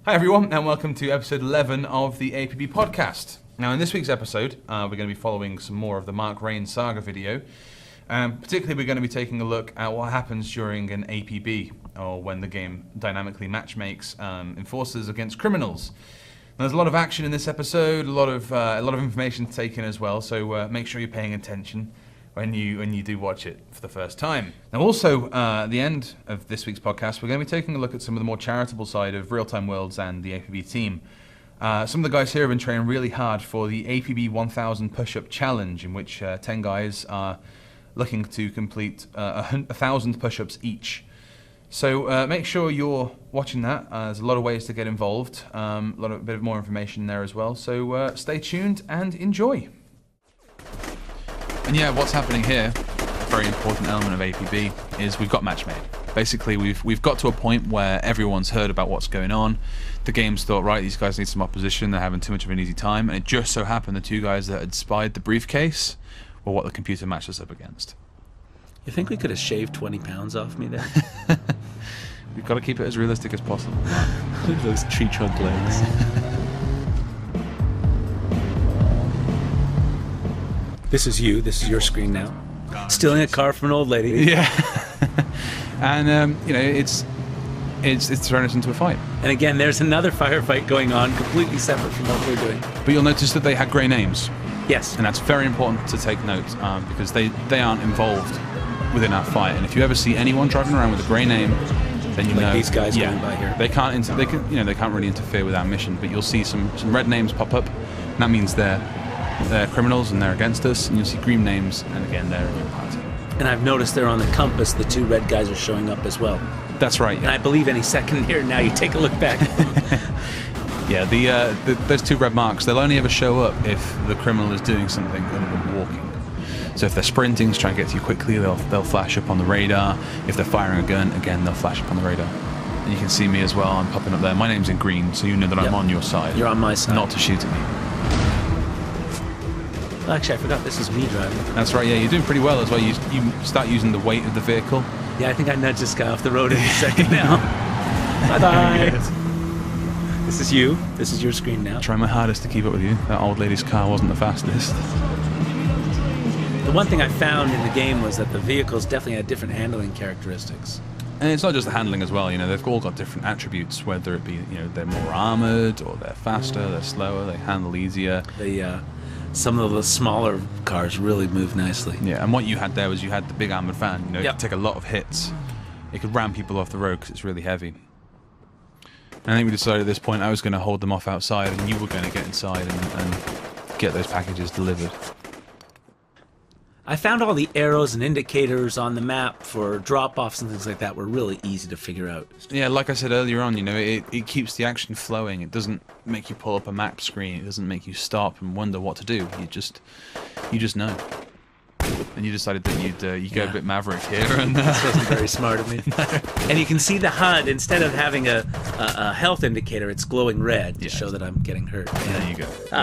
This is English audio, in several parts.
Hi everyone, and welcome to episode 11 of the APB podcast. Now in this week's episode, we're going to be following some more of the Mark Rain saga video. Particularly we're going to be taking a look at what happens during an APB, or when the game dynamically matchmakes enforcers against criminals. Now, there's a lot of action in this episode, a lot of information to take in as well, so make sure you're paying attention when you do watch it for the first time. Now also, at the end of this week's podcast, we're going to be taking a look at some of the more charitable side of Real-Time Worlds and the APB team. Some of the guys here have been training really hard for the APB 1000 push-up challenge, in which 10 guys are looking to complete 1,000 push-ups each. So make sure you're watching that. There's a lot of ways to get involved, a bit of more information there as well. So stay tuned and enjoy. And yeah, what's happening here, a very important element of APB, is we've got match made. Basically, we've got to a point where everyone's heard about what's going on. The game's thought, right, these guys need some opposition, they're having too much of an easy time, and it just so happened the two guys that had spied the briefcase were what the computer matched us up against. You think we could have shaved 20 pounds off me there? We've got to keep it as realistic as possible. Look at those tree trunk legs. This is you. This is your screen now. Stealing a car from an old lady. Yeah. And it's thrown us into a fight. And again, there's another firefight going on, completely separate from what we're doing. But you'll notice that they had grey names. Yes. And that's very important to take note, because they aren't involved within our fight. And if you ever see anyone driving around with a grey name, then you know these guys going by here. They can't really interfere with our mission. But you'll see some red names pop up, and that means they're criminals and they're against us. And you'll see green names, and again they're in your party. And I've noticed they're on the compass. The two red guys are showing up as well. That's right. Yeah. And I believe any second here now you take a look back. Yeah, those two red marks, they'll only ever show up if the criminal is doing something other than walking. So if they're sprinting to try and get to you quickly, they'll flash up on the radar. If they're firing a gun, again, they'll flash up on the radar. And you can see me as well, I'm popping up there. My name's in green, so you know that I'm on your side. You're on my side. Not to shoot at me. Well, actually, I forgot this is me driving. That's right, yeah, you're doing pretty well as well. You start using the weight of the vehicle. Yeah, I think I nudged this guy off the road in a second now. Bye-bye. This is you. This is your screen now. Trying my hardest to keep up with you. That old lady's car wasn't the fastest. The one thing I found in the game was that the vehicles definitely had different handling characteristics. And it's not just the handling as well, they've all got different attributes, whether it be, they're more armoured, or they're faster, they're slower, they handle easier. Some of the smaller cars really move nicely. Yeah, and what you had there was you had the big armoured van, it Yep. could take a lot of hits. It could ram people off the road because it's really heavy. And I think we decided at this point I was going to hold them off outside and you were going to get inside and get those packages delivered. I found all the arrows and indicators on the map for drop-offs and things like that were really easy to figure out. Yeah, like I said earlier on, it keeps the action flowing. It doesn't make you pull up a map screen. It doesn't make you stop and wonder what to do. You just know. And you decided that you'd go a bit maverick here, and this wasn't very smart of me. And you can see the HUD, instead of having a health indicator, it's glowing red to show that I'm getting hurt. Yeah, there you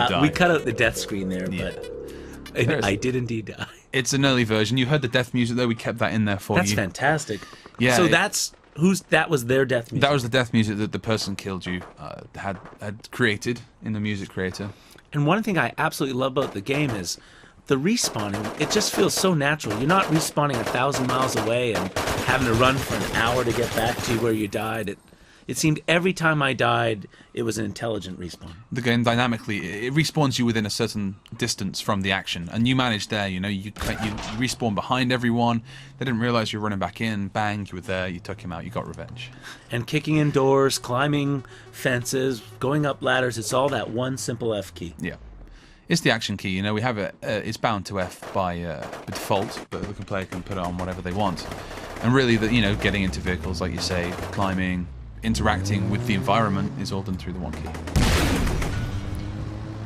go. We cut out the death screen there, but I did indeed die. It's an early version. You heard the death music though. We kept that in there for you. That's fantastic. Yeah. So that was their death music. That was the death music that the person killed you had created in the music creator. And one thing I absolutely love about the game is the respawning. It just feels so natural. You're not respawning 1,000 miles away and having to run for an hour to get back to where you died. It seemed every time I died, it was an intelligent respawn. The game dynamically, it respawns you within a certain distance from the action, and you managed there. You respawn behind everyone. They didn't realize you were running back in. Bang, you were there. You took him out. You got revenge. And kicking in doors, climbing fences, going up ladders. It's all that one simple F key. Yeah. It's the action key, we have it, it's bound to F by default, but the player can put it on whatever they want. And really, getting into vehicles, like you say, climbing, interacting with the environment is all done through the one key.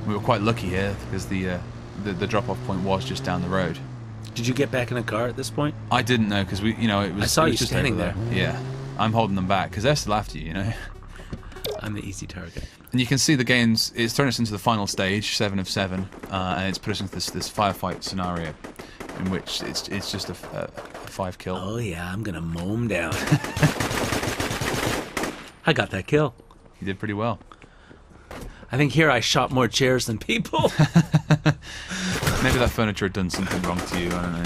We were quite lucky here, because the drop-off point was just down the road. Did you get back in a car at this point? I didn't know, because it was. I saw you just standing there. Yeah, I'm holding them back, because they're still after you, I'm the easy target. And you can see the game's, it's thrown us into the final stage, 7 of 7, and it's put us into this firefight scenario, in which it's just a 5 kill. Oh yeah, I'm gonna mow him down. I got that kill. You did pretty well. I think here I shot more chairs than people. Maybe that furniture had done something wrong to you, I don't know.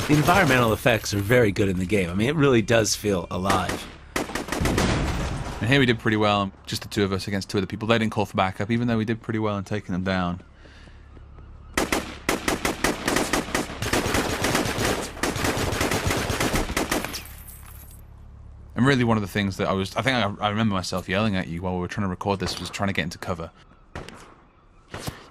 The environmental effects are very good in the game. I mean, it really does feel alive. And here we did pretty well, just the two of us against two other people. They didn't call for backup, even though we did pretty well in taking them down. And really one of the things that I think I remember myself yelling at you while we were trying to record this was trying to get into cover.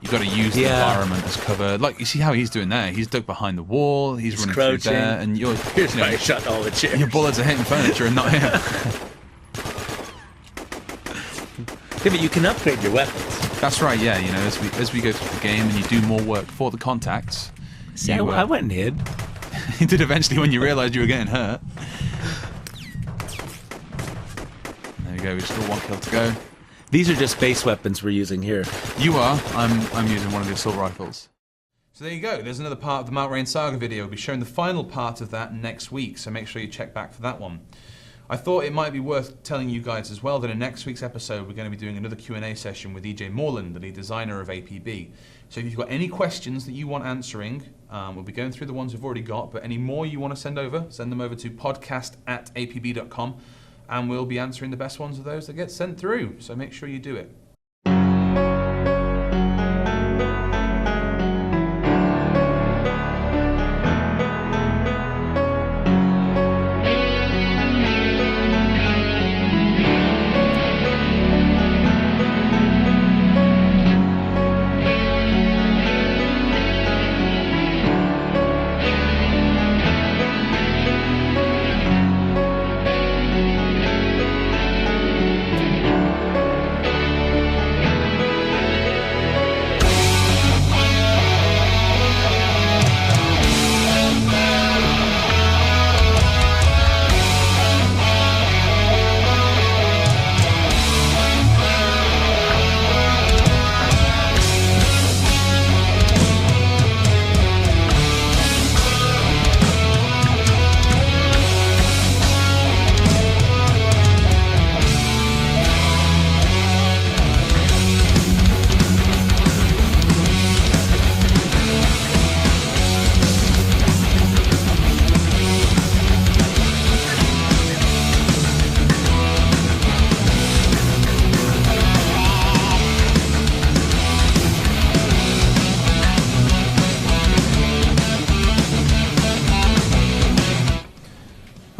You got to use the environment as cover. Like, you see how he's doing there? He's dug behind the wall, he's running crouching through there, and you're, Here's why I shot all the chairs. your bullets are hitting furniture and not him. Yeah, but you can upgrade your weapons. That's right, yeah, you know, as we go through the game and you do more work for the contacts. See, I went and hid. You did eventually when you realised you were getting hurt. There we go, we just got one kill to go. These are just base weapons we're using here. You are. I'm using one of the assault rifles. So there you go. There's another part of the Mark Rain Saga video. We'll be showing the final part of that next week, so make sure you check back for that one. I thought it might be worth telling you guys as well that in next week's episode we're going to be doing another Q&A session with EJ Moreland, the lead designer of APB. So if you've got any questions that you want answering, we'll be going through the ones we've already got, but any more you want to send them over to podcast@apb.com, and we'll be answering the best ones of those that get sent through. So make sure you do it.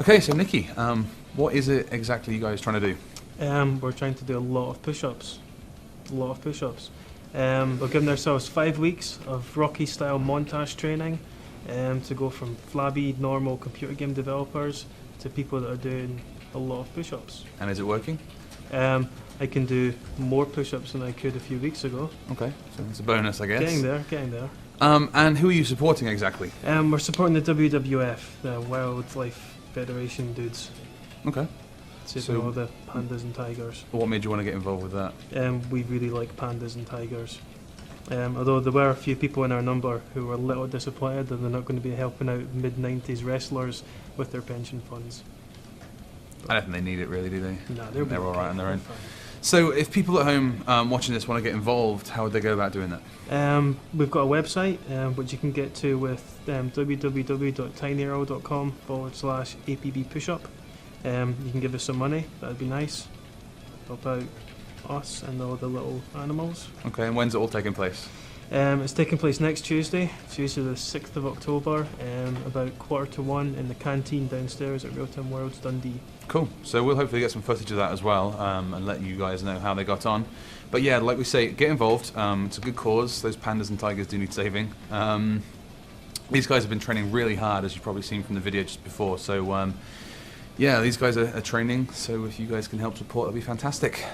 Okay, so Nikki, what is it exactly you guys trying to do? We're trying to do a lot of push-ups. We're giving ourselves 5 weeks of Rocky-style montage training to go from flabby, normal computer game developers to people that are doing a lot of push-ups. And is it working? I can do more push-ups than I could a few weeks ago. Okay, so it's a bonus, I guess. Getting there. And who are you supporting exactly? We're supporting the WWF, the Wildlife Federation dudes. Okay. Saving all the pandas and tigers. What made you want to get involved with that? We really like pandas and tigers. Although there were a few people in our number who were a little disappointed that they're not going to be helping out mid-90s wrestlers with their pension funds. I don't think they need it really, do they? No, they're all right on their own. Fine. So if people at home watching this want to get involved, how would they go about doing that? We've got a website which you can get to with www.tinyurl.com/APB pushup. You can give us some money, that'd be nice. Help out us and all the little animals. Okay, and when's it all taking place? It's taking place next Tuesday the 6th of October, about 1:45 in the canteen downstairs at Real Time Worlds, Dundee. Cool. So we'll hopefully get some footage of that as well, and let you guys know how they got on. But yeah, like we say, get involved. It's a good cause. Those pandas and tigers do need saving. These guys have been training really hard, as you've probably seen from the video just before. So yeah, these guys are training. So if you guys can help support, that'd be fantastic.